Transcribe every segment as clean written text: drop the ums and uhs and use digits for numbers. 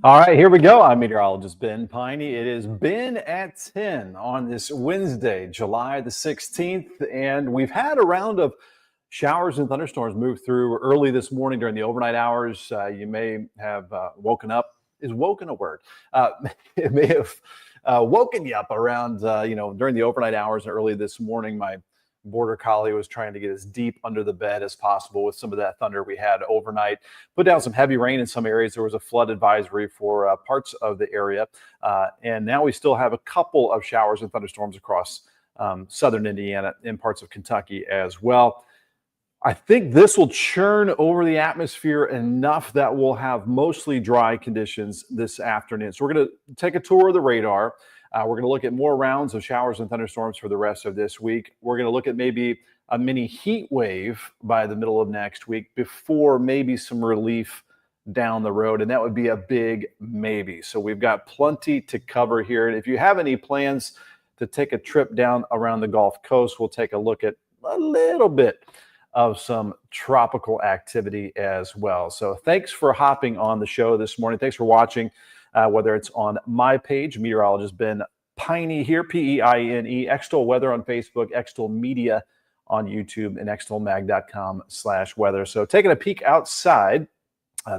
All right, here we go. I'm meteorologist Ben Peine. It is Ben at 10 on this Wednesday, July the 16th, and we've had a round of showers and thunderstorms move through early this morning during the overnight hours. You may have woken up. Is woken a word? Uh, it may have woken you up around, during the overnight hours and early this morning. My border collie was trying to get as deep under the bed as possible with some of that thunder we had overnight. Put down some heavy rain in some areas. There was a flood advisory for parts of the area. And now we still have a couple of showers and thunderstorms across southern Indiana and parts of Kentucky as well. I think this will churn over the atmosphere enough that we'll have mostly dry conditions this afternoon. So we're going to take a tour of the radar. We're going to look at more rounds of showers and thunderstorms for the rest of this week. We're going to look at maybe a mini heat wave by the middle of next week before maybe some relief down the road. And that would be a big maybe. So we've got plenty to cover here. And if you have any plans to take a trip down around the Gulf Coast, we'll take a look at a little bit of some tropical activity as well. So thanks for hopping on the show this morning. Thanks for watching, whether it's on my page, Meteorologist Ben Peine here, Peine, Extol Weather on Facebook, Extol Media on YouTube, and extolmag.com/weather. So taking a peek outside,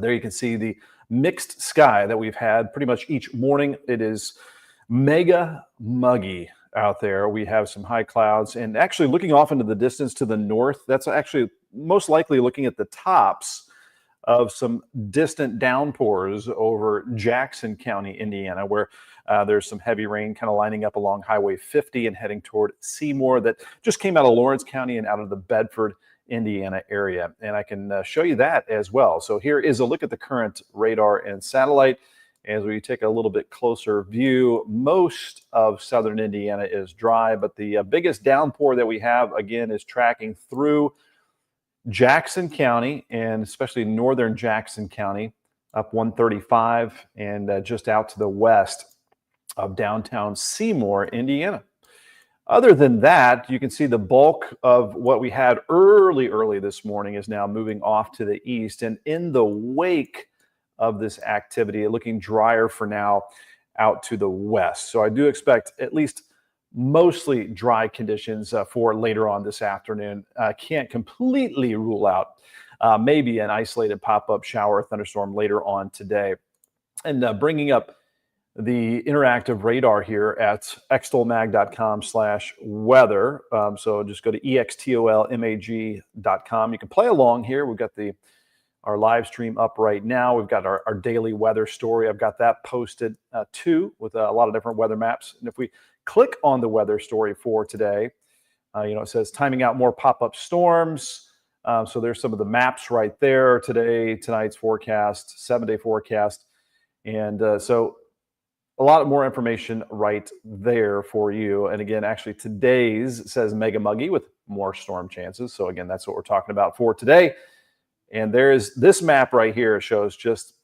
there you can see the mixed sky that we've had pretty much each morning. It is mega muggy out there. We have some high clouds, and actually looking off into the distance to the north, that's actually most likely looking at the tops of some distant downpours over Jackson County, Indiana, where there's some heavy rain kind of lining up along Highway 50 and heading toward Seymour that just came out of Lawrence County and out of the Bedford, Indiana area. And I can show you that as well. So here is a look at the current radar and satellite. As we take a little bit closer view, most of southern Indiana is dry, but the biggest downpour that we have, again, is tracking through Jackson County, and especially northern Jackson County, up 135 and just out to the west of downtown Seymour, Indiana. Other than that, you can see the bulk of what we had early this morning is now moving off to the east, and in the wake of this activity, looking drier for now out to the west. So I do expect at least mostly dry conditions for later on this afternoon. Can't completely rule out maybe an isolated pop-up shower or thunderstorm later on today. And bringing up the interactive radar here at extolmag.com/weather. So just go to extolmag.com. You can play along here. We've got our live stream up right now. We've got our daily weather story. I've got that posted too, with a lot of different weather maps. And if we click on the weather story for today, it says timing out more pop-up storms. So there's some of the maps right there. Tonight's forecast, 7-day forecast. And so a lot more information right there for you. And again, actually today's says mega muggy with more storm chances. So again, that's what we're talking about for today. And there's this map right here shows just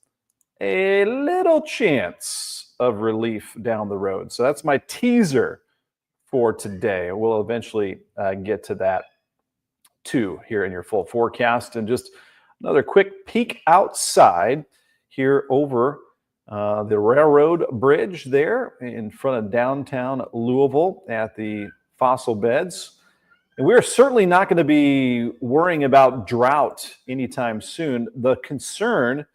a little chance of relief down the road. So that's my teaser for today. We'll eventually get to that too here in your full forecast. And just another quick peek outside here over the railroad bridge there in front of downtown Louisville at the Fossil Beds. And we're certainly not going to be worrying about drought anytime soon. The concern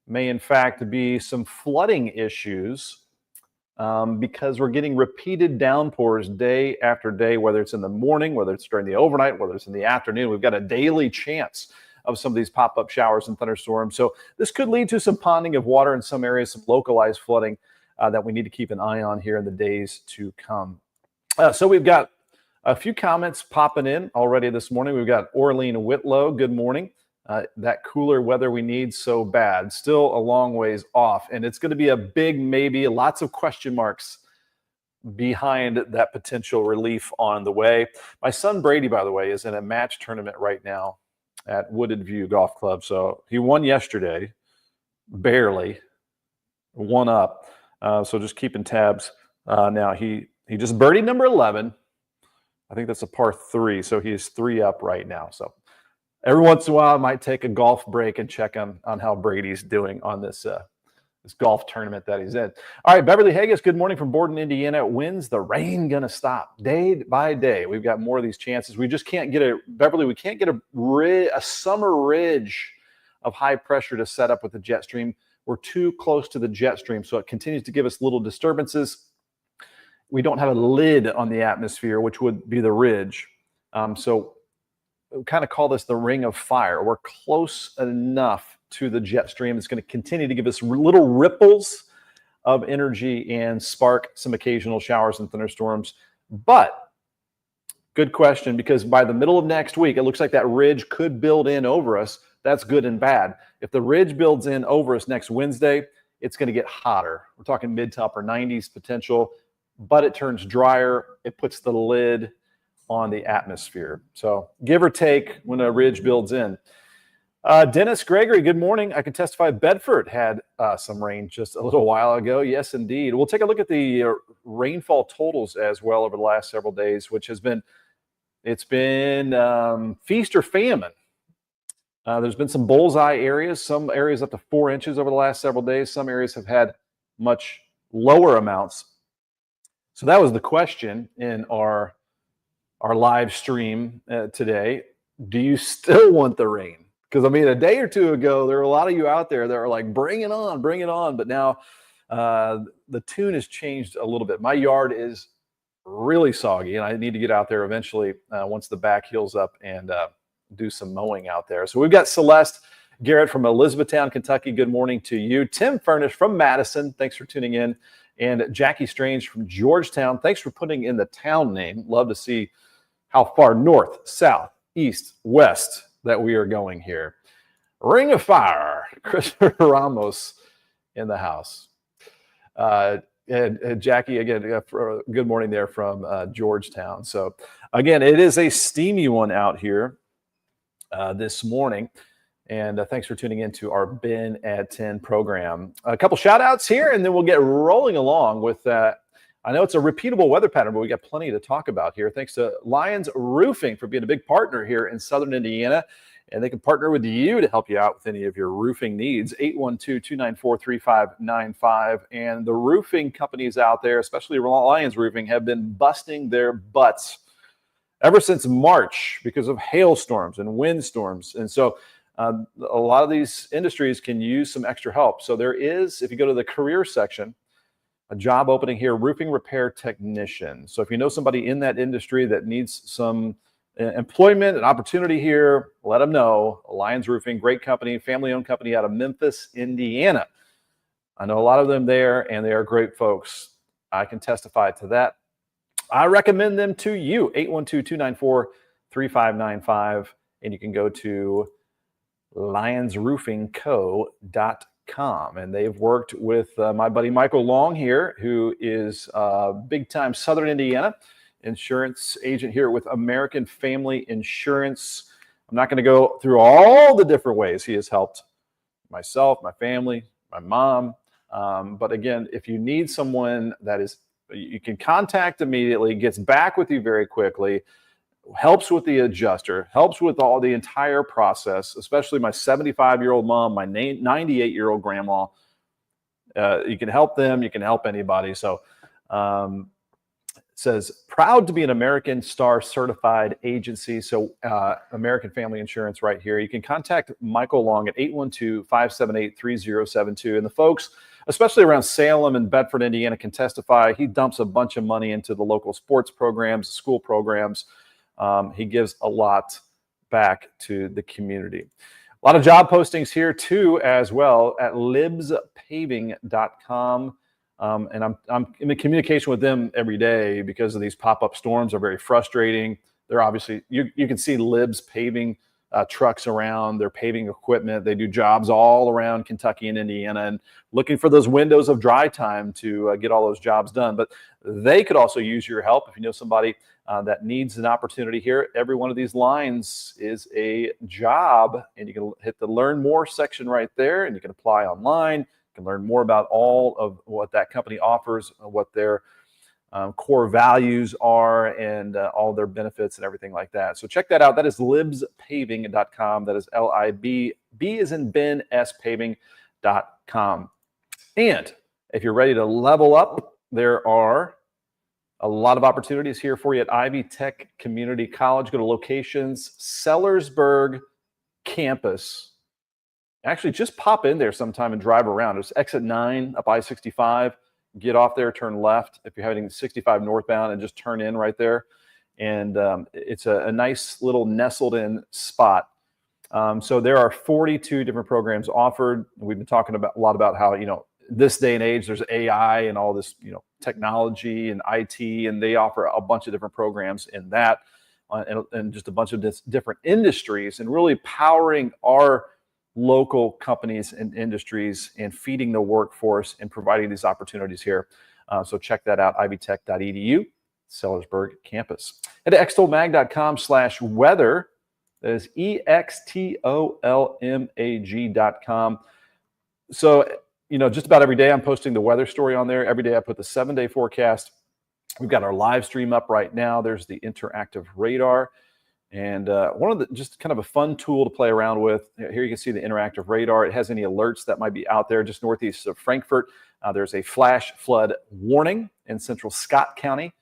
may, in fact, be some flooding issues because we're getting repeated downpours day after day, whether it's in the morning, whether it's during the overnight, whether it's in the afternoon. We've got a daily chance of some of these pop-up showers and thunderstorms. So this could lead to some ponding of water in some areas, some localized flooding that we need to keep an eye on here in the days to come. So we've got a few comments popping in already this morning. We've got Orlean Whitlow. Good morning. That cooler weather we need so bad. Still a long ways off. And it's going to be a big maybe. Lots of question marks behind that potential relief on the way. My son Brady, by the way, is in a match tournament right now at Wooded View Golf Club. So he won yesterday, barely, one up. So just keeping tabs. Now he just birdied number 11. I think that's a par 3. So he is 3 up right now. So every once in a while, I might take a golf break and check on how Brady's doing on this this golf tournament that he's in. All right, Beverly Haggis, good morning from Borden, Indiana. When's the rain going to stop? Day by day, we've got more of these chances. We just can't get Beverly, we can't get a summer ridge of high pressure to set up with the jet stream. We're too close to the jet stream, so it continues to give us little disturbances. We don't have a lid on the atmosphere, which would be the ridge. So we kind of call this the ring of fire. We're close enough to the jet stream. It's going to continue to give us little ripples of energy and spark some occasional showers and thunderstorms. But good question, because by the middle of next week, it looks like that ridge could build in over us. That's good and bad. If the ridge builds in over us next Wednesday, it's going to get hotter. We're talking mid to upper 90s potential, but it turns drier. It puts the lid on the atmosphere. So give or take when a ridge builds in. Dennis Gregory, good morning. I can testify Bedford had some rain just a little while ago. Yes, indeed. We'll take a look at the rainfall totals as well over the last several days, which has been, it's been feast or famine. There's been some bullseye areas, some areas up to 4 inches over the last several days. Some areas have had much lower amounts. So that was the question in our live stream today. Do you still want the rain? Because, I mean, a day or two ago, there were a lot of you out there that were like, bring it on, bring it on. But now the tune has changed a little bit. My yard is really soggy, and I need to get out there eventually once the back heals up and do some mowing out there. So we've got Celeste Garrett from Elizabethtown, Kentucky. Good morning to you. Tim Furnish from Madison. Thanks for tuning in. And Jackie Strange from Georgetown. Thanks for putting in the town name. Love to see how far north, south, east, west that we are going here. Ring of Fire, Christopher Ramos in the house. And Jackie, again, good morning there from Georgetown. So, again, it is a steamy one out here this morning. And thanks for tuning in to our Ben at 10 program. A couple shout outs here, and then we'll get rolling along with I know it's a repeatable weather pattern, but we got plenty to talk about here. Thanks to Lions Roofing for being a big partner here in Southern Indiana. And they can partner with you to help you out with any of your roofing needs. 812-294-3595. And the roofing companies out there, especially Lions Roofing, have been busting their butts ever since March because of hailstorms and windstorms. And so a lot of these industries can use some extra help. So there is, if you go to the career section, a job opening here, roofing repair technician. So if you know somebody in that industry that needs some employment and opportunity here, let them know. Lions Roofing, great company, family-owned company out of Memphis, Indiana. I know a lot of them there, and they are great folks. I can testify to that. I recommend them to you, 812-294-3595, and you can go to lionsroofingco.com. And they've worked with my buddy Michael Long here, who is big-time Southern Indiana insurance agent here with American Family Insurance. I'm not going to go through all the different ways he has helped myself, my family, my mom. But again, if you need someone that is, you can contact immediately, gets back with you very quickly, helps with the adjuster, helps with all the entire process, especially my 75-year-old mom, my 98-year-old grandma. You can help them. You can help anybody. So it says, proud to be an American Star certified agency. So American Family Insurance right here. You can contact Michael Long at 812-578-3072. And the folks, especially around Salem and Bedford, Indiana, can testify. He dumps a bunch of money into the local sports programs, school programs. He gives a lot back to the community. A lot of job postings here too, as well, at libspaving.com. And I'm in communication with them every day because of these pop-up storms are very frustrating. They're obviously, you can see Libs paving trucks around, their paving equipment. They do jobs all around Kentucky and Indiana and looking for those windows of dry time to get all those jobs done. But they could also use your help if you know somebody that needs an opportunity here. Every one of these lines is a job, and you can hit the Learn More section right there, and you can apply online. You can learn more about all of what that company offers, what their core values are, and all their benefits and everything like that. So check that out. That is libspaving.com. That is LIB, B as in Ben, S paving.com. And if you're ready to level up, there are a lot of opportunities here for you at Ivy Tech Community College. Go to locations, Sellersburg campus. Actually, just pop in there sometime and drive around. It's exit 9 up I-65. Get off there, turn left if you're heading 65 northbound, and just turn in right there. And it's a nice little nestled in spot. So there are 42 different programs offered. We've been talking a lot about how, this day and age, there's AI and all this, technology and IT, and they offer a bunch of different programs in that and just a bunch of different industries, and really powering our local companies and industries and feeding the workforce and providing these opportunities here. So check that out, ivytech.edu, Sellersburg campus. Head to extolmag.com/weather. That is extolmag.com. So, just about every day I'm posting the weather story on there. Every day I put the 7-day forecast. We've got our live stream up right now. There's the interactive radar. And one of the, just kind of a fun tool to play around with. Here you can see the interactive radar. It has any alerts that might be out there just northeast of Frankfort. There's a flash flood warning in central Scott County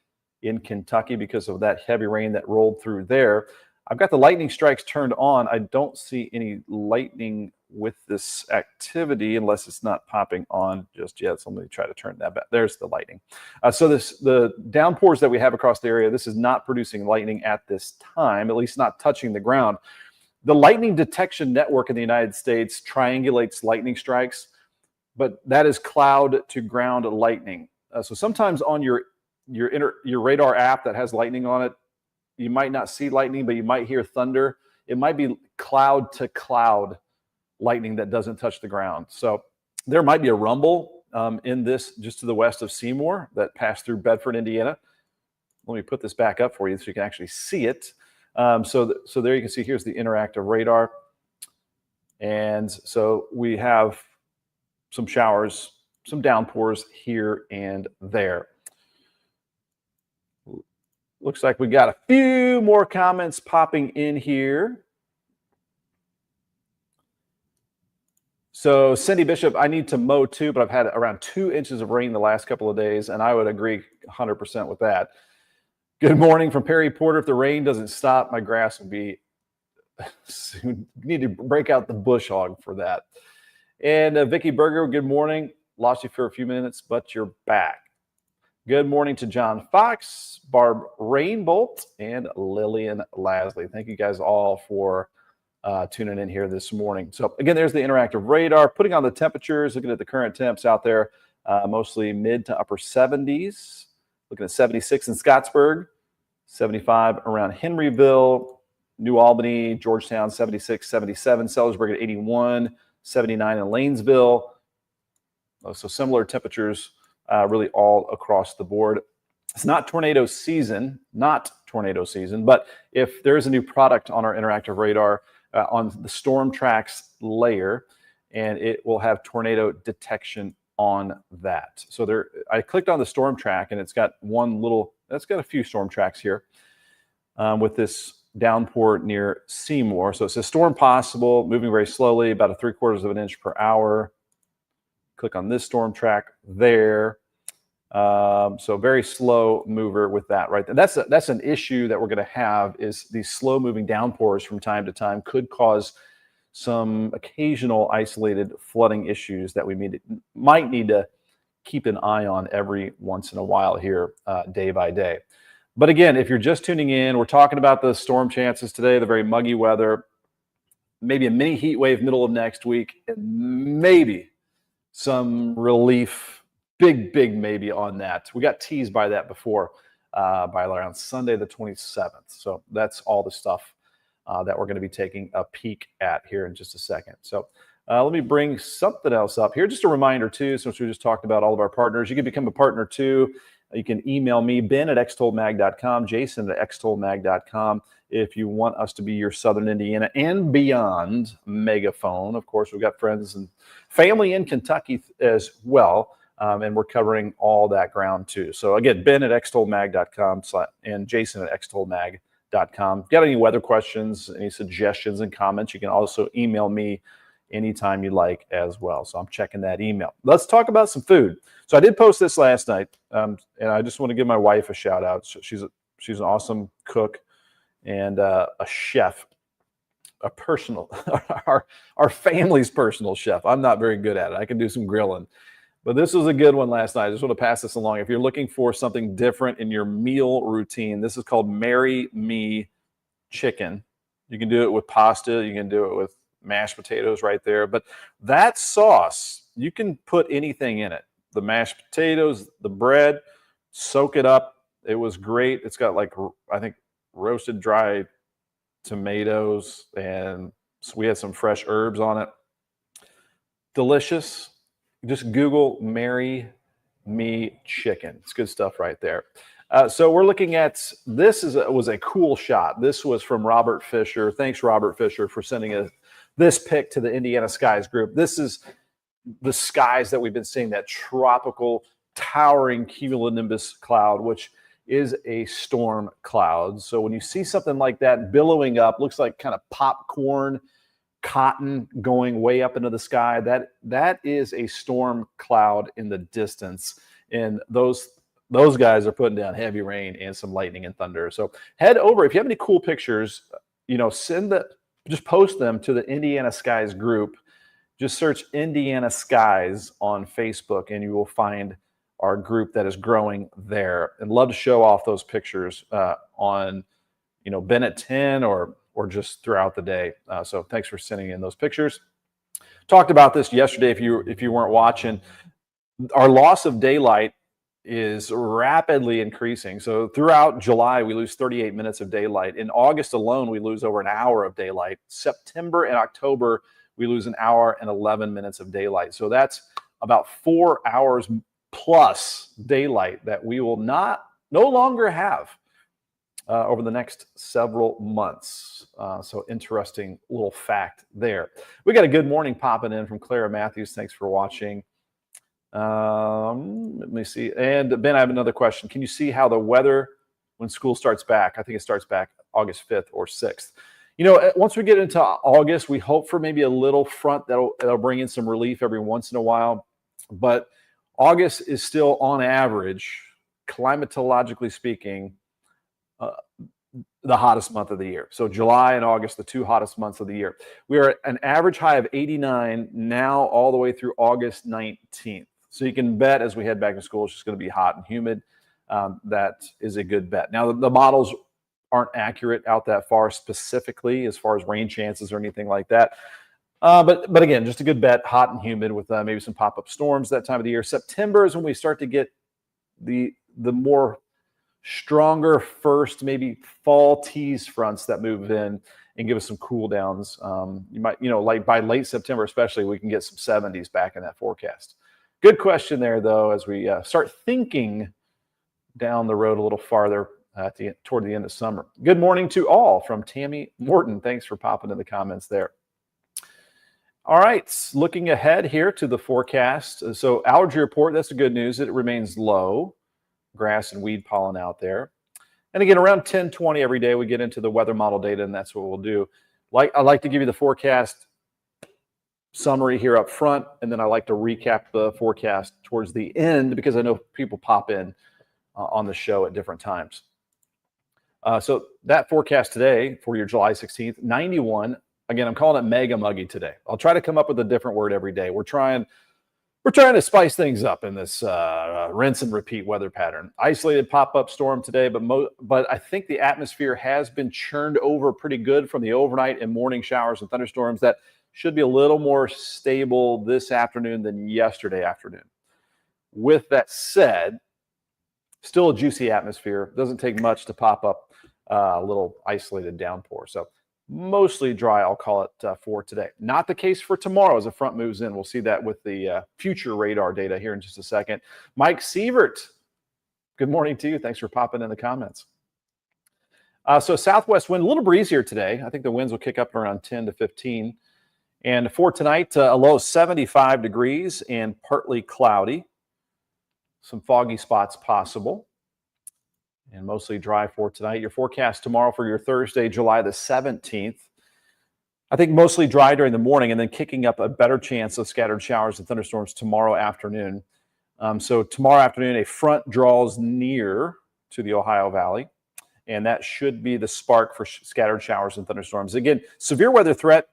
in Kentucky because of that heavy rain that rolled through there. I've got the lightning strikes turned on. I don't see any lightning with this activity unless it's not popping on just yet. So let me try to turn that back. There's the lightning. So the downpours that we have across the area, this is not producing lightning at this time, at least not touching the ground. The lightning detection network in the United States triangulates lightning strikes, but that is cloud to ground lightning. So sometimes on your radar app that has lightning on it, you might not see lightning, but you might hear thunder. It might be cloud to cloud lightning that doesn't touch the ground. So there might be a rumble in this just to the west of Seymour that passed through Bedford, Indiana. Let me put this back up for you so you can actually see it. So there you can see, here's the interactive radar. And so we have some showers, some downpours here and there. Looks like we got a few more comments popping in here. So Cindy Bishop, I need to mow too, but I've had around 2 inches of rain the last couple of days, and I would agree 100% with that. Good morning from Perry Porter. If the rain doesn't stop, my grass will be need to break out the bush hog for that. And Vicki Berger, good morning. Lost you for a few minutes, but you're back. Good morning to John Fox, Barb Rainbolt, and Lillian Lasley. Thank you guys all for tuning in here this morning. So again, there's the interactive radar, putting on the temperatures, looking at the current temps out there, mostly mid to upper 70s. Looking at 76 in Scottsburg, 75 around Henryville, New Albany, Georgetown, 76, 77, Sellersburg at 81, 79 in Lanesville. So similar temperatures really all across the board. It's not tornado season, but if there is a new product on our interactive radar on the Storm Tracks layer, and it will have tornado detection on that. So there, I clicked on the Storm Track, and it's got it's got a few storm tracks here with this downpour near Seymour. So it says storm possible, moving very slowly, about 0.75 inch per hour. Click on this storm track there. So very slow mover with that, right? And that's an issue that we're going to have, is these slow moving downpours from time to time could cause some occasional isolated flooding issues that we might need to keep an eye on every once in a while here, day by day. But again, if you're just tuning in, we're talking about the storm chances today, the very muggy weather, maybe a mini heat wave middle of next week, and maybe some relief, big maybe on that. We got teased by that before, by around Sunday the 27th. So that's all the stuff that we're going to be taking a peek at here in just a second. So let me bring something else up here. Just a reminder too, since we just talked about all of our partners, you can become a partner too. You can email me, ben@extolmag.com, jason@extolmag.com, if you want us to be your Southern Indiana and beyond megaphone. Of course, we've got friends and family in Kentucky as well, and we're covering all that ground too. So again, ben@extolmag.com and jason@extolmag.com. Got any weather questions, any suggestions and comments, you can also email me anytime you like as well. So I'm checking that email. Let's talk about some food. So I did post this last night, and I just want to give my wife a shout out. She's an awesome cook and a chef, a personal, our family's personal chef. I'm not very good at it. I can do some grilling. But this was a good one last night. I just want to pass this along. If you're looking for something different in your meal routine, this is called Marry Me Chicken. You can do it with pasta. You can do it with mashed potatoes right there. But that sauce, you can put anything in it. The mashed potatoes, the bread, soak it up. It was great. It's got like, I think, roasted dry tomatoes, and so we had some fresh herbs on it. Delicious. Just Google Marry Me Chicken. It's good stuff right there. So we're looking at this. Was a cool shot. This was from Robert Fisher. Thanks, Robert Fisher, for sending this pic to the Indiana Skies group. This is the skies that we've been seeing, that tropical, towering cumulonimbus cloud, which is a storm cloud. So when you see something like that billowing up, looks like kind of popcorn, cotton going way up into the sky, that is a storm cloud in the distance, and those guys are putting down heavy rain and some lightning and thunder. So head over, if you have any cool pictures, just post them to the Indiana Skies group. Just search Indiana Skies on Facebook and you will find our group that is growing there, and love to show off those pictures on Ben at 10 or just throughout the day. So thanks for sending in those pictures. Talked about this yesterday if you weren't watching. Our loss of daylight is rapidly increasing. So throughout July, we lose 38 minutes of daylight. In August alone, we lose over an hour of daylight. September and October, we lose an hour and 11 minutes of daylight. So that's about 4 hours plus daylight that we will no longer have over the next several months. So interesting little fact there. We got a good morning popping in from Clara Matthews. Thanks for watching. Let me see. And Ben, I have another question. Can you see how the weather when school starts back? I think it starts back August 5th or 6th. Once we get into August, we hope for maybe a little front that'll bring in some relief every once in a while. But August is still, on average, climatologically speaking, the hottest month of the year. So July and August, the two hottest months of the year. We are at an average high of 89 now all the way through August 19th. So you can bet as we head back to school, it's just going to be hot and humid. That is a good bet. Now, the models aren't accurate out that far specifically as far as rain chances or anything like that. But again, just a good bet, hot and humid with maybe some pop-up storms that time of the year. September is when we start to get the more stronger first, maybe fall tease fronts that move in and give us some cool downs. You might, like by late September especially, we can get some 70s back in that forecast. Good question there, though, as we start thinking down the road a little farther toward the end of summer. Good morning to all from Tammy Morton. Thanks for popping in the comments there. All right, looking ahead here to the forecast. So allergy report, that's the good news. It remains low. Grass and weed pollen out there. And again, around 10:20 every day, we get into the weather model data, and that's what we'll do. I like to give you the forecast summary here up front, and then I like to recap the forecast towards the end because I know people pop in on the show at different times. So that forecast today for your July 16th, 91. Again, I'm calling it mega muggy today. I'll try to come up with a different word every day. We're trying to spice things up in this rinse and repeat weather pattern. Isolated pop-up storm today, but I think the atmosphere has been churned over pretty good from the overnight and morning showers and thunderstorms that should be a little more stable this afternoon than yesterday afternoon. With that said, still a juicy atmosphere. Doesn't take much to pop up a little isolated downpour. So mostly dry, I'll call it, for today. Not the case for tomorrow as a front moves in. We'll see that with the future radar data here in just a second. Mike Sievert, good morning to you. Thanks for popping in the comments. So southwest wind, a little breezier today. I think the winds will kick up around 10 to 15. And for tonight, a low of 75 degrees and partly cloudy. Some foggy spots possible. And mostly dry for tonight. Your forecast tomorrow for your Thursday, July the 17th. I think mostly dry during the morning and then kicking up a better chance of scattered showers and thunderstorms tomorrow afternoon. So tomorrow afternoon, a front draws near to the Ohio Valley, and that should be the spark for scattered showers and thunderstorms. Again, severe weather threat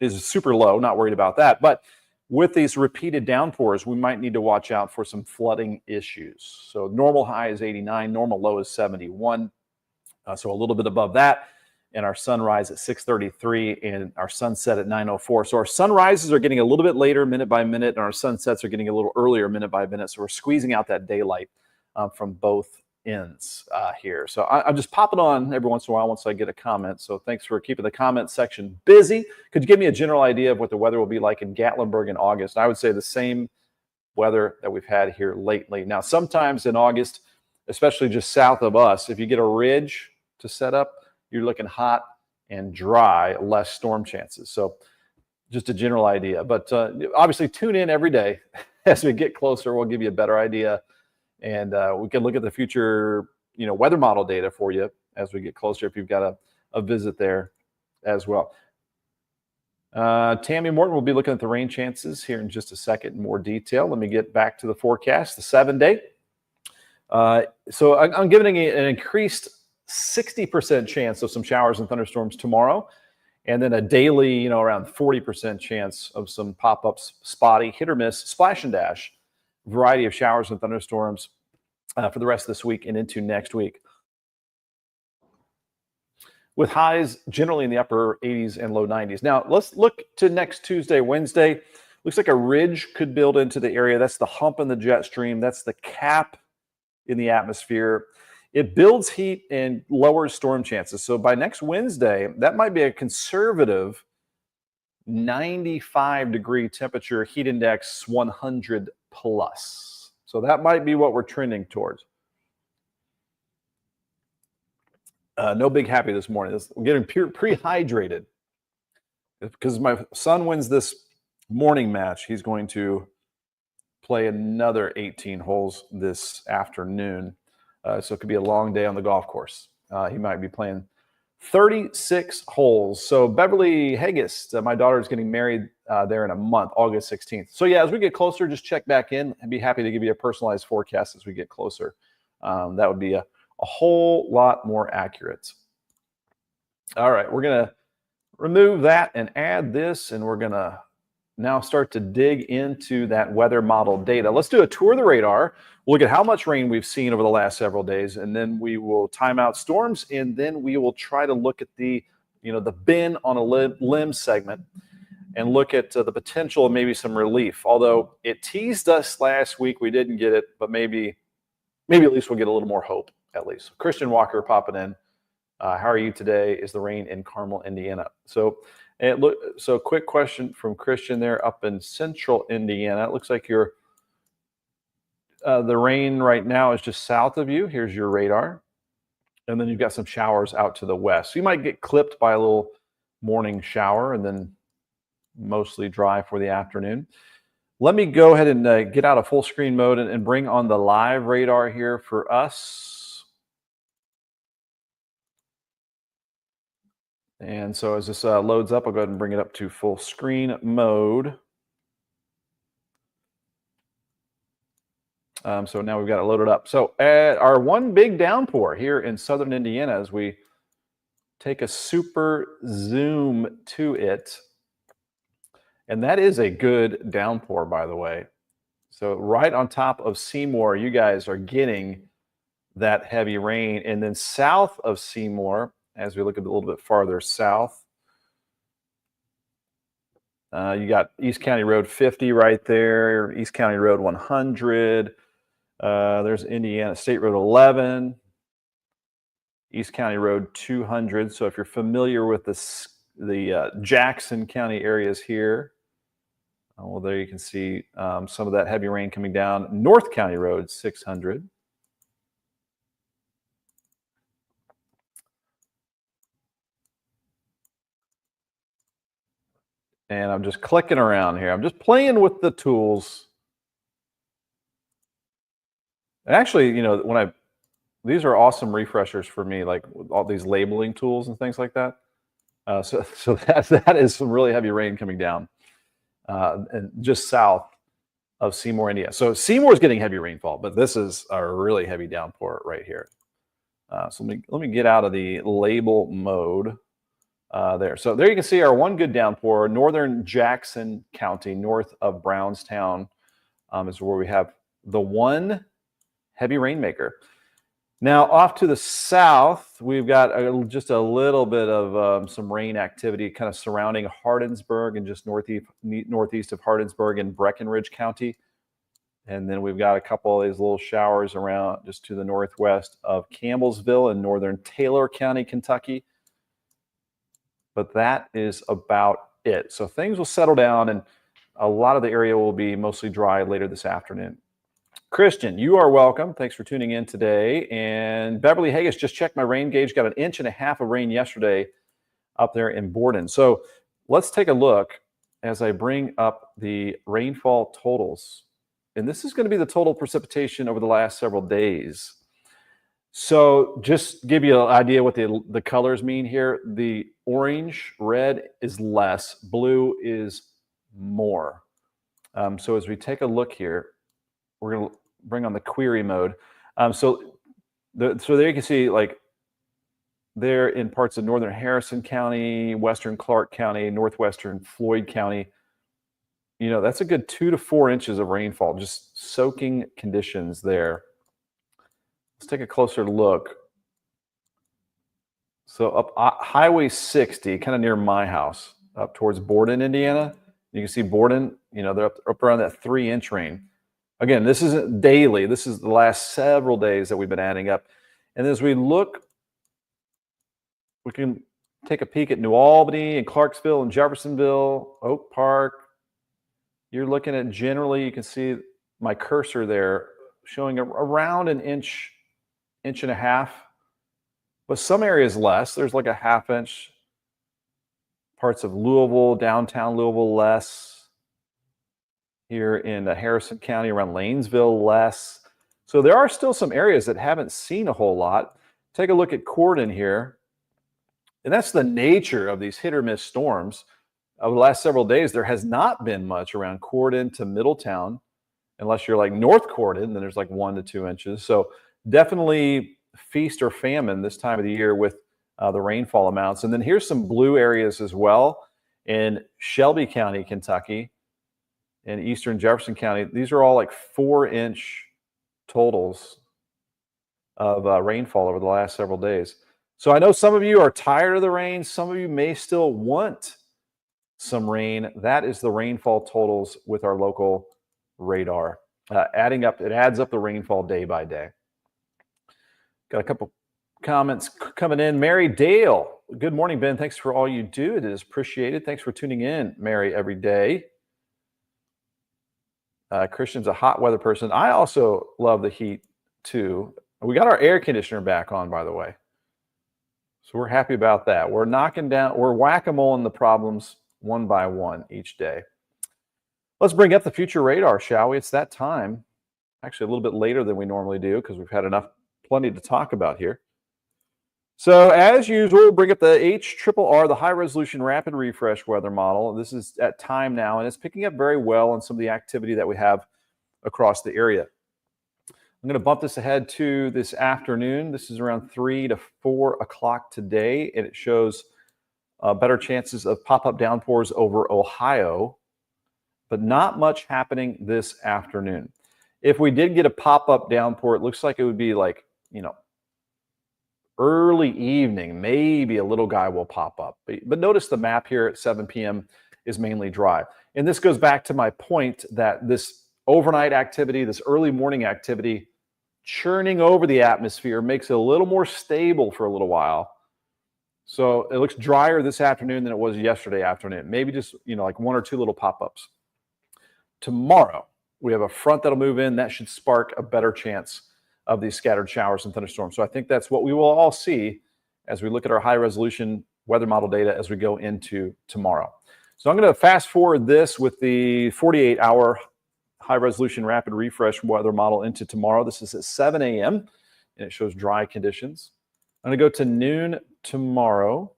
is super low, not worried about that. But with these repeated downpours, we might need to watch out for some flooding issues. So normal high is 89, normal low is 71. So a little bit above that. And our sunrise at 6:33 and our sunset at 9:04. So our sunrises are getting a little bit later minute by minute, and our sunsets are getting a little earlier minute by minute. So we're squeezing out that daylight from both ends here. So I'm just popping on every once in a while once I get a comment. So thanks for keeping the comment section busy. Could you give me a general idea of what the weather will be like in Gatlinburg in August? I would say the same weather that we've had here lately. Now, sometimes in August, especially just south of us, if you get a ridge to set up, you're looking hot and dry, less storm chances. So just a general idea. But obviously tune in every day. As we get closer, we'll give you a better idea. And we can look at the future, weather model data for you as we get closer if you've got a visit there as well. Tammy Morton will be looking at the rain chances here in just a second in more detail. Let me get back to the forecast, the 7-day. So I'm giving an increased 60% chance of some showers and thunderstorms tomorrow, and then a daily, around 40% chance of some pop-ups, spotty, hit or miss, splash and dash, variety of showers and thunderstorms for the rest of this week and into next week, with highs generally in the upper 80s and low 90s. Now, let's look to next Tuesday, Wednesday. Looks like a ridge could build into the area. That's the hump in the jet stream. That's the cap in the atmosphere. It builds heat and lowers storm chances. So by next Wednesday, that might be a conservative 95-degree temperature, heat index 100 plus. So that might be what we're trending towards. No big happy this morning. I'm getting pre-hydrated because my son wins this morning match. He's going to play another 18 holes this afternoon. So it could be a long day on the golf course. He might be playing 36 holes. So Beverly Hagist, my daughter, is getting married there in a month, August 16th. So yeah, as we get closer, just check back in. I'd be happy to give you a personalized forecast as we get closer. That would be a whole lot more accurate. All right, we're going to remove that and add this, and we're going to now start to dig into that weather model data. Let's do a tour of the radar. We'll look at how much rain we've seen over the last several days, and then we will time out storms, and then we will try to look at the bin on a limb segment and look at the potential of maybe some relief. Although it teased us last week, we didn't get it, but maybe at least we'll get a little more hope at least. Christian Walker popping in. How are you today? Is the rain in Carmel, Indiana? So quick question from Christian there up in central Indiana. It looks like the rain right now is just south of you. Here's your radar. And then you've got some showers out to the west. So you might get clipped by a little morning shower and then mostly dry for the afternoon. Let me go ahead and get out of full screen mode and bring on the live radar here for us. And so as this loads up, I'll go ahead and bring it up to full screen mode. So now we've got it loaded up. So our one big downpour here in southern Indiana, as we take a super zoom to it. And that is a good downpour, by the way. So right on top of Seymour, you guys are getting that heavy rain. And then south of Seymour, as we look a little bit farther south, you got East County Road 50 right there, East County Road 100. There's Indiana State Road 11, East County Road 200. So if you're familiar with the Jackson County areas here, well, there you can see some of that heavy rain coming down. North County Road 600. And I'm just clicking around here. I'm just playing with the tools. And actually, these are awesome refreshers for me, like all these labeling tools and things like that. So that is some really heavy rain coming down, and just south of Seymour, India. So Seymour is getting heavy rainfall, but this is a really heavy downpour right here. So let me get out of the label mode there. So there you can see our one good downpour. Northern Jackson County, north of Brownstown, is where we have the one heavy rainmaker. Now off to the south, we've got just a little bit of some rain activity kind of surrounding Hardinsburg and just northeast of Hardinsburg in Breckinridge County. And then we've got a couple of these little showers around just to the northwest of Campbellsville in northern Taylor County, Kentucky. But that is about it. So things will settle down and a lot of the area will be mostly dry later this afternoon. Christian, you are welcome. Thanks for tuning in today. And Beverly Haggis, just checked my rain gauge. Got 1.5 inches of rain yesterday up there in Borden. So let's take a look as I bring up the rainfall totals. And this is going to be the total precipitation over the last several days. So just give you an idea what the colors mean here. The orange, red is less, blue is more. So as we take a look here, we're going to bring on the query mode. So there you can see, like, there in parts of northern Harrison County, western Clark County, northwestern Floyd County, you know, that's a good 2 to 4 inches of rainfall, just soaking conditions there. Let's take a closer look. So up Highway 60, kind of near my house, up towards Borden, Indiana. You can see Borden, you know, they're up around that 3-inch rain. Again, this isn't daily. This is the last several days that we've been adding up. And as we look, we can take a peek at New Albany and Clarksville and Jeffersonville, Oak Park. You're looking at generally, you can see my cursor there showing around 1 inch, 1.5 inches, but some areas less. There's like a 1/2 inch. Parts of Louisville, downtown Louisville, less. Here in Harrison County around Lanesville, less. So there are still some areas that haven't seen a whole lot. Take a look at Corden here. And that's the nature of these hit or miss storms. Over the last several days, there has not been much around Corden to Middletown, unless you're like North Corden, then there's like 1 to 2 inches. So definitely feast or famine this time of the year with the rainfall amounts. And then here's some blue areas as well in Shelby County, Kentucky, and eastern Jefferson County. These are all like 4-inch totals of rainfall over the last several days. So I know some of you are tired of the rain. Some of you may still want some rain. That is the rainfall totals with our local radar. Adding up, it adds up the rainfall day by day. Got a couple comments coming in. Mary Dale, good morning, Ben. Thanks for all you do. It is appreciated. Thanks for tuning in, Mary, every day. Christian's a hot weather person. I also love the heat too. We got our air conditioner back on, by the way. So we're happy about that. We're knocking down, we're whack-a-moling the problems one by one each day. Let's bring up the future radar, shall we? It's that time. Actually, a little bit later than we normally do because we've had plenty to talk about here. So as usual, we'll bring up the HRRR, the High Resolution Rapid Refresh Weather Model. This is at time now, and it's picking up very well on some of the activity that we have across the area. I'm going to bump this ahead to this afternoon. This is around 3 to 4 o'clock today, and it shows better chances of pop-up downpours over Ohio, but not much happening this afternoon. If we did get a pop-up downpour, it looks like it would be like, you know, early evening, maybe a little guy will pop up. But notice the map here at 7 p.m. is mainly dry. And this goes back to my point that this overnight activity, this early morning activity, churning over the atmosphere makes it a little more stable for a little while. So it looks drier this afternoon than it was yesterday afternoon. Maybe just, you know, like 1 or 2 little pop-ups. Tomorrow, we have a front that'll move in. That should spark a better chance of these scattered showers and thunderstorms. So I think that's what we will all see as we look at our high-resolution weather model data as we go into tomorrow. So I'm going to fast forward this with the 48-hour high-resolution rapid refresh weather model into tomorrow. This is at 7 a.m., and it shows dry conditions. I'm going to go to noon tomorrow.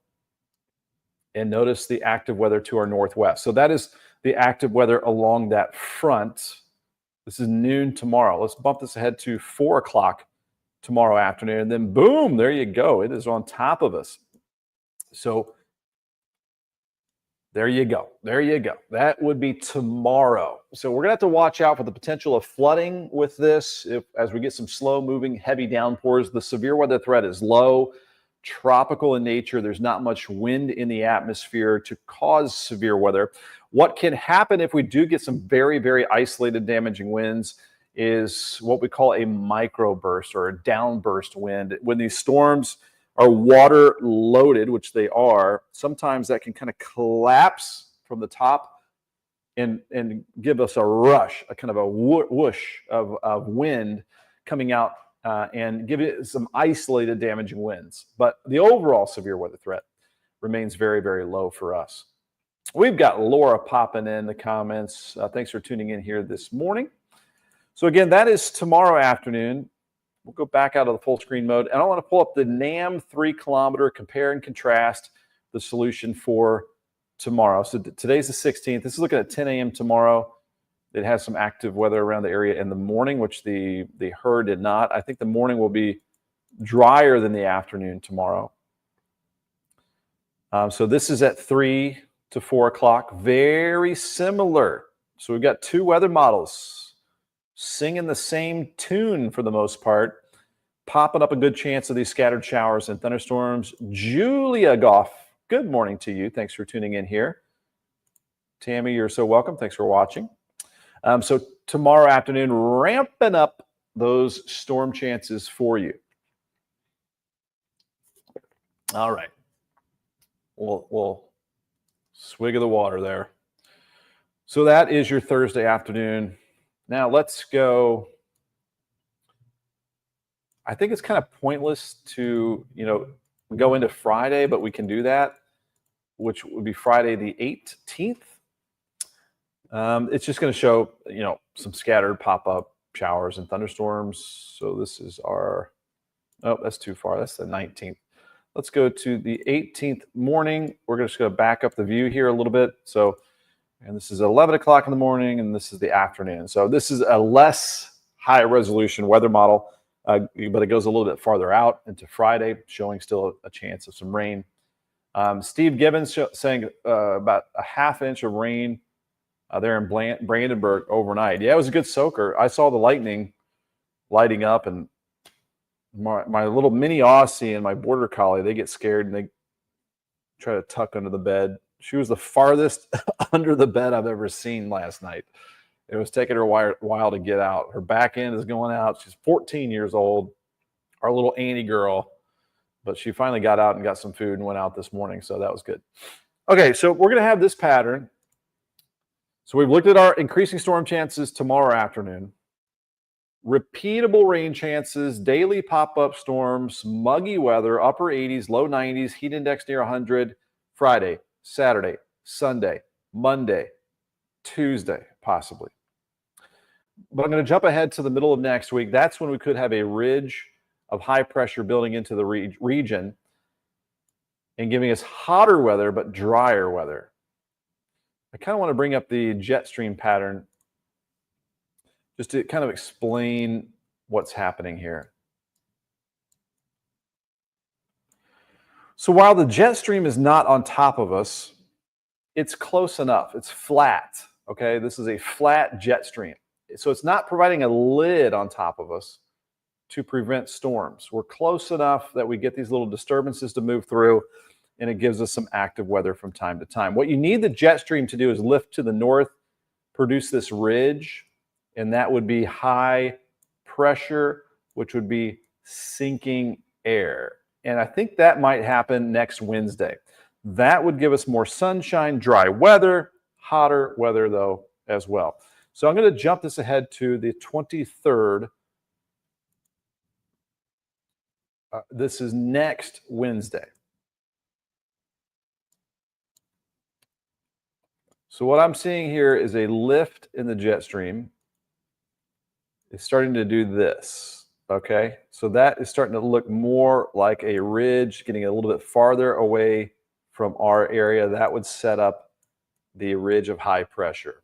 And notice the active weather to our northwest. So that is the active weather along that front. This is noon tomorrow. Let's bump this ahead to 4 o'clock tomorrow afternoon. And then boom, there you go. It is on top of us. So there you go. There you go. That would be tomorrow. So we're going to have to watch out for the potential of flooding with this as we get some slow moving, heavy downpours. The severe weather threat is low, tropical in nature. There's not much wind in the atmosphere to cause severe weather. What can happen if we do get some very, very isolated damaging winds is what we call a microburst or a downburst wind. When these storms are water loaded, which they are, sometimes that can kind of collapse from the top and give us a rush, a kind of a whoosh of wind coming out and give it some isolated damaging winds. But the overall severe weather threat remains very, very low for us. We've got Laura popping in the comments. Thanks for tuning in here this morning. So again, that is tomorrow afternoon. We'll go back out of the full screen mode. And I want to pull up the NAM 3-kilometer compare and contrast the solution for tomorrow. So today's the 16th. This is looking at 10 a.m. tomorrow. It has some active weather around the area in the morning, which the HER did not. I think the morning will be drier than the afternoon tomorrow. So this is at 3 to 4 o'clock. Very similar. So we've got two weather models singing the same tune for the most part, popping up a good chance of these scattered showers and thunderstorms. Julia Goff, good morning to you. Thanks for tuning in here. Tammy, you're so welcome. Thanks for watching. So tomorrow afternoon, ramping up those storm chances for you. All right. We'll swig of the water there. So that is your Thursday afternoon. Now let's go. I think it's kind of pointless to, go into Friday, but we can do that, which would be Friday the 18th. It's just going to show, some scattered pop-up showers and thunderstorms. So this is that's too far. That's the 19th. Let's go to the 18th morning. We're just going to back up the view here a little bit. And this is 11 o'clock in the morning, and this is the afternoon. So this is a less high-resolution weather model, but it goes a little bit farther out into Friday, showing still a chance of some rain. Steve Gibbons saying about a half inch of rain there in Brandenburg overnight. Yeah, it was a good soaker. I saw the lightning lighting up, and my little mini Aussie and my border collie, they get scared, and they try to tuck under the bed. She was the farthest under the bed I've ever seen last night. It was taking her a while to get out. Her back end is going out. She's 14 years old, our little Annie girl. But she finally got out and got some food and went out this morning, so that was good. Okay, so we're going to have this pattern. So we've looked at our increasing storm chances tomorrow afternoon. Repeatable rain chances, daily pop-up storms, muggy weather, upper 80s, low 90s, heat index near 100, Friday, Saturday, Sunday, Monday, Tuesday, possibly. But I'm going to jump ahead to the middle of next week. That's when we could have a ridge of high pressure building into the region and giving us hotter weather, but drier weather. I kind of want to bring up the jet stream pattern just to kind of explain what's happening here. So while the jet stream is not on top of us, it's close enough. It's flat, okay? This is a flat jet stream. So it's not providing a lid on top of us to prevent storms. We're close enough that we get these little disturbances to move through, and it gives us some active weather from time to time. What you need the jet stream to do is lift to the north, produce this ridge, and that would be high pressure, which would be sinking air. And I think that might happen next Wednesday. That would give us more sunshine, dry weather, hotter weather, though, as well. So I'm going to jump this ahead to the 23rd. This is next Wednesday. So what I'm seeing here is a lift in the jet stream. It's starting to do this, okay? So that is starting to look more like a ridge, getting a little bit farther away from our area, that would set up the ridge of high pressure.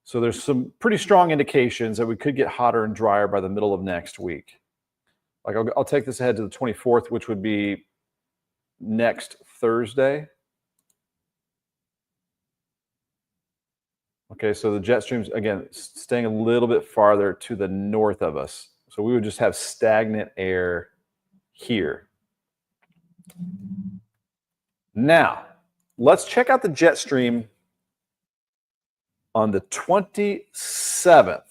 So there's some pretty strong indications that we could get hotter and drier by the middle of next week. Like I'll take this ahead to the 24th, which would be next Thursday. Okay, so the jet stream's, again, staying a little bit farther to the north of us. So we would just have stagnant air here. Now, let's check out the jet stream on the 27th.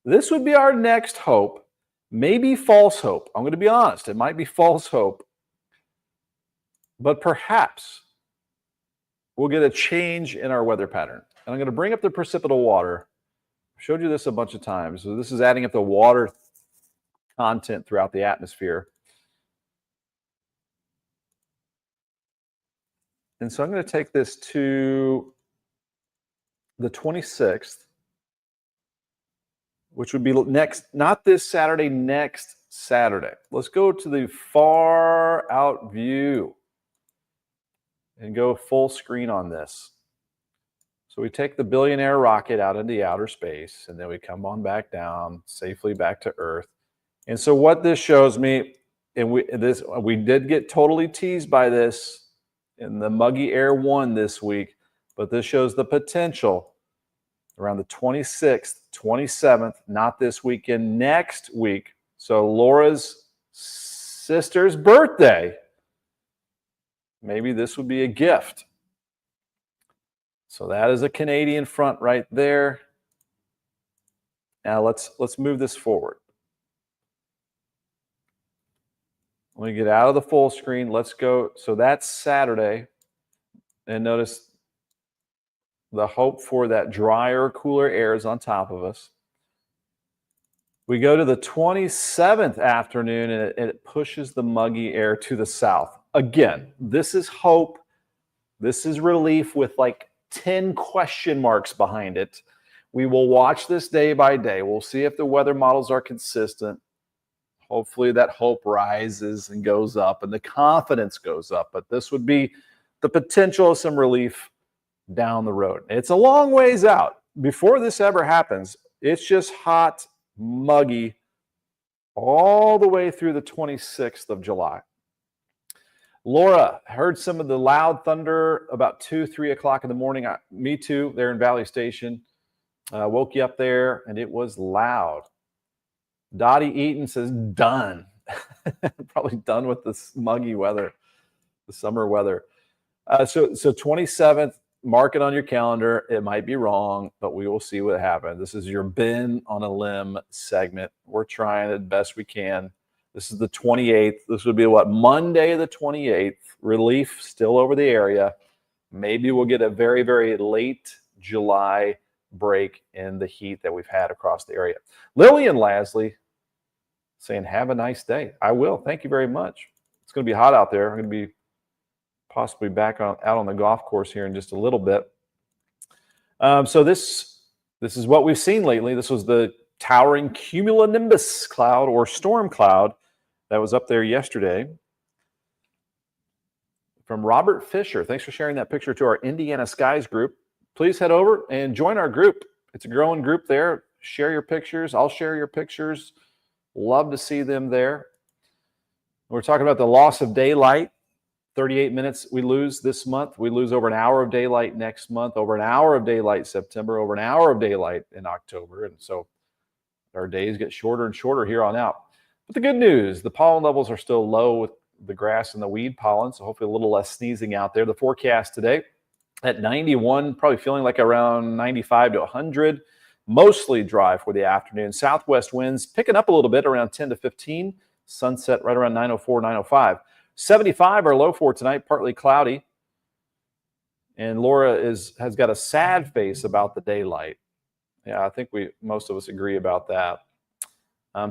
This would be our next hope, maybe false hope. I'm going to be honest, it might be false hope. But perhaps we'll get a change in our weather pattern. And I'm going to bring up the precipitable water. I've showed you this a bunch of times. So this is adding up the water content throughout the atmosphere. And so I'm going to take this to the 26th, which would be next, not this Saturday, next Saturday. Let's go to the far out view and go full screen on this. So we take the billionaire rocket out into outer space, and then we come on back down safely back to Earth. And so what this shows me, and we did get totally teased by this in the Muggy Air 1 this week, but this shows the potential around the 26th, 27th, not this weekend, next week. So Laura's sister's birthday, maybe this would be a gift. So that is a Canadian front right there. Now let's move this forward. Let me get out of the full screen. Let's go. So that's Saturday. And notice the hope for that drier, cooler air is on top of us. We go to the 27th afternoon, and it pushes the muggy air to the south. Again, this is hope. This is relief with like 10 question marks behind it. We will watch this day by day. We'll see if the weather models are consistent. Hopefully that hope rises and goes up and the confidence goes up. But this would be the potential of some relief down the road. It's a long ways out. Before this ever happens, it's just hot, muggy all the way through the 26th of July. Laura, heard some of the loud thunder about 2, 3 o'clock in the morning. Me too, there in Valley Station. Woke you up there, and it was loud. Dottie Eaton says, done. Probably done with this muggy weather, the summer weather. So 27th, mark it on your calendar. It might be wrong, but we will see what happens. This is your Ben on a Limb segment. We're trying as best we can. This is the 28th. This would be what? Monday the 28th. Relief still over the area. Maybe we'll get a very, very late July break in the heat that we've had across the area. Lillian Lasley saying, have a nice day. I will. Thank you very much. It's going to be hot out there. I'm going to be possibly back out on the golf course here in just a little bit. So this is what we've seen lately. This was the towering cumulonimbus cloud or storm cloud that was up there yesterday. From Robert Fisher. Thanks for sharing that picture to our Indiana Skies group. Please head over and join our group. It's a growing group there. Share your pictures. I'll share your pictures. Love to see them there. We're talking about the loss of daylight. 38 minutes we lose this month. We lose over an hour of daylight next month, over an hour of daylight September, over an hour of daylight in October. And so our days get shorter and shorter here on out. But the good news, the pollen levels are still low with the grass and the weed pollen, so hopefully a little less sneezing out there. The forecast today at 91, probably feeling like around 95 to 100. Mostly dry for the afternoon. Southwest winds picking up a little bit around 10 to 15. Sunset right around 9:04, 9:05. 75 our low for tonight, partly cloudy. And Laura has got a sad face about the daylight. Yeah, I think most of us agree about that.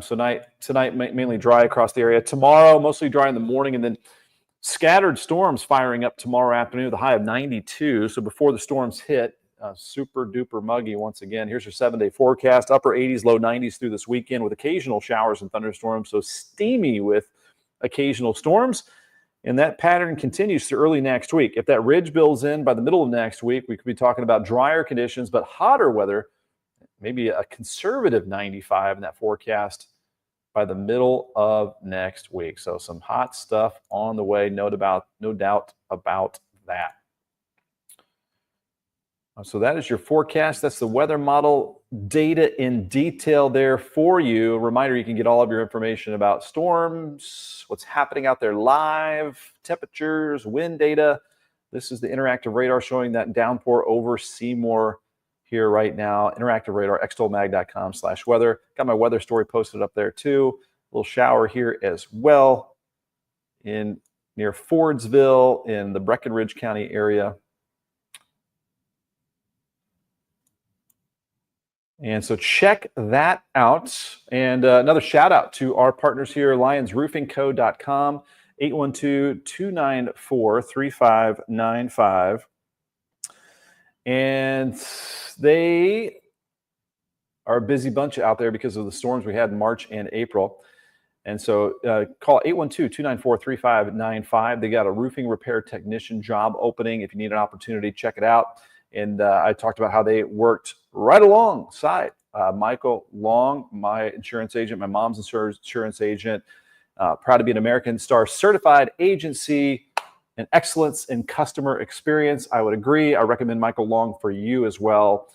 So tonight mainly dry across the area. Tomorrow, mostly dry in the morning, and then scattered storms firing up tomorrow afternoon with a high of 92. So before the storms hit, super duper muggy once again. Here's your 7-day forecast. Upper 80s, low 90s through this weekend with occasional showers and thunderstorms. So steamy with occasional storms. And that pattern continues to early next week. If that ridge builds in by the middle of next week, we could be talking about drier conditions, but hotter weather, maybe a conservative 95 in that forecast by the middle of next week. So some hot stuff on the way, no doubt about that. So that is your forecast. That's the weather model data in detail there for you. A reminder, you can get all of your information about storms, what's happening out there live, temperatures, wind data. This is the interactive radar showing that downpour over Seymour here right now. Interactive radar, extolmag.com/weather. Got my weather story posted up there too. A little shower here as well in near Fordsville in the Breckenridge County area. And so check that out. And another shout out to our partners here, lionsroofingco.com, 812-294-3595. And they are a busy bunch out there because of the storms we had in March and April. And so call 812-294-3595. They got a roofing repair technician job opening. If you need an opportunity, check it out. And I talked about how they worked right alongside Michael Long, my insurance agent, my mom's insurance agent. Proud to be an American Star certified agency and excellence in customer experience. I would agree. I recommend Michael Long for you as well.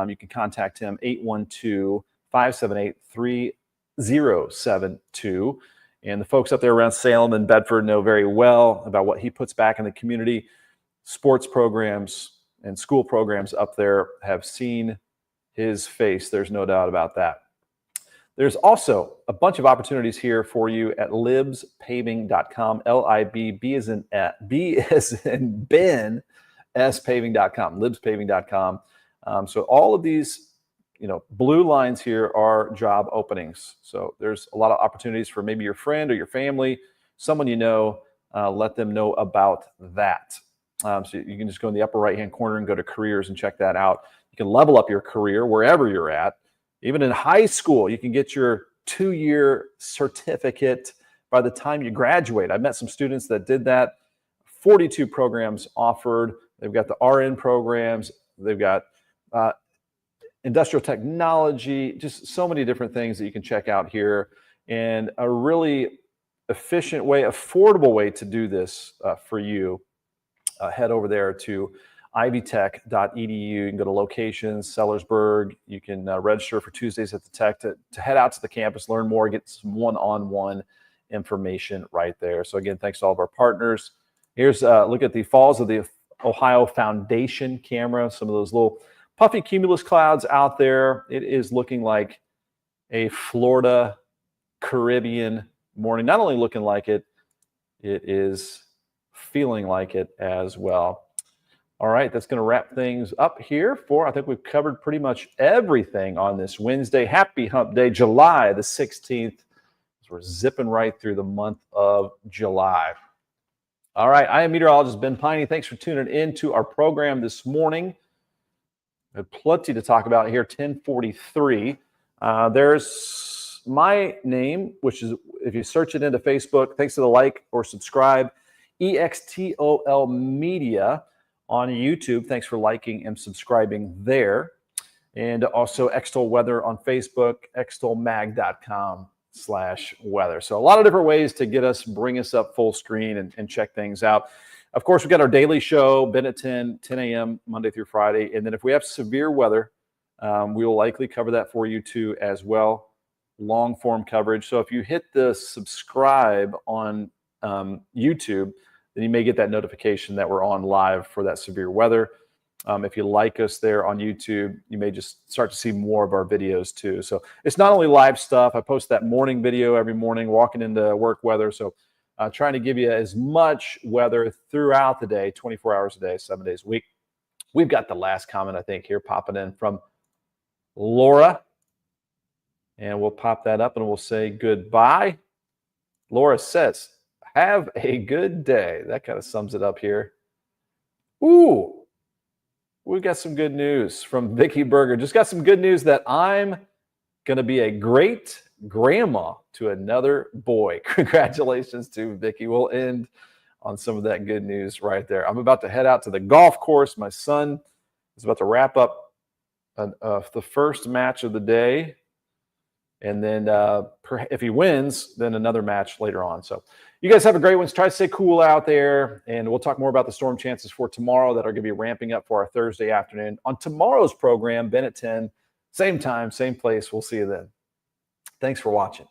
You can contact him, 812-578-3072. And the folks up there around Salem and Bedford know very well about what he puts back in the community. Sports programs and school programs up there have seen his face. There's no doubt about that. There's also a bunch of opportunities here for you at libspaving.com, L-I-B-B as in Ben, spaving.com, libspaving.com. So all of these, blue lines here are job openings. So there's a lot of opportunities for maybe your friend or your family, someone you know, let them know about that. So you can just go in the upper right-hand corner and go to careers and check that out. You can level up your career wherever you're at. Even in high school, you can get your 2-year certificate by the time you graduate. I met some students that did that. 42 programs offered. They've got the RN programs. They've got industrial technology, just so many different things that you can check out here. And a really efficient way, affordable way to do this for you. Head over there to ivytech.edu. You can go to locations, Sellersburg. You can register for Tuesdays at the Tech to head out to the campus, learn more, get some one-on-one information right there. So again, thanks to all of our partners. Here's a look at the Falls of the Ohio Foundation camera. Some of those little puffy cumulus clouds out there. It is looking like a Florida Caribbean morning. Not only looking like it, it is feeling like it as well. All right, that's going to wrap things up here I think we've covered pretty much everything on this Wednesday. Happy Hump Day, July the 16th. We're zipping right through the month of July. All right, I am meteorologist Ben Peine. Thanks for tuning in to our program this morning. We have plenty to talk about here, 10:43. There's my name, which is, if you search it into Facebook, thanks to the like or subscribe, EXTOL Media on YouTube. Thanks for liking and subscribing there. And also Extol Weather on Facebook, extolmag.com/weather. So a lot of different ways to bring us up full screen and check things out. Of course, we've got our daily show, Ben at 10 a.m. Monday through Friday. And then if we have severe weather, we will likely cover that for you too as well. Long form coverage. So if you hit the subscribe on YouTube, then you may get that notification that we're on live for that severe weather. If you like us there on YouTube, you may just start to see more of our videos too. So it's not only live stuff. I post that morning video every morning, walking into work weather. So trying to give you as much weather throughout the day, 24 hours a day, 7 days a week. We've got the last comment, I think, here popping in from Laura. And we'll pop that up and we'll say goodbye. Laura says, have a good day. That kind of sums it up here. Ooh, we've got some good news from Vicky Berger. Just got some good news that I'm going to be a great grandma to another boy. Congratulations to Vicky. We'll end on some of that good news right there. I'm about to head out to the golf course. My son is about to wrap up the first match of the day. And then if he wins, then another match later on. So you guys have a great one. Try to stay cool out there. And we'll talk more about the storm chances for tomorrow that are going to be ramping up for our Thursday afternoon. On tomorrow's program, Ben at 10, same time, same place. We'll see you then. Thanks for watching.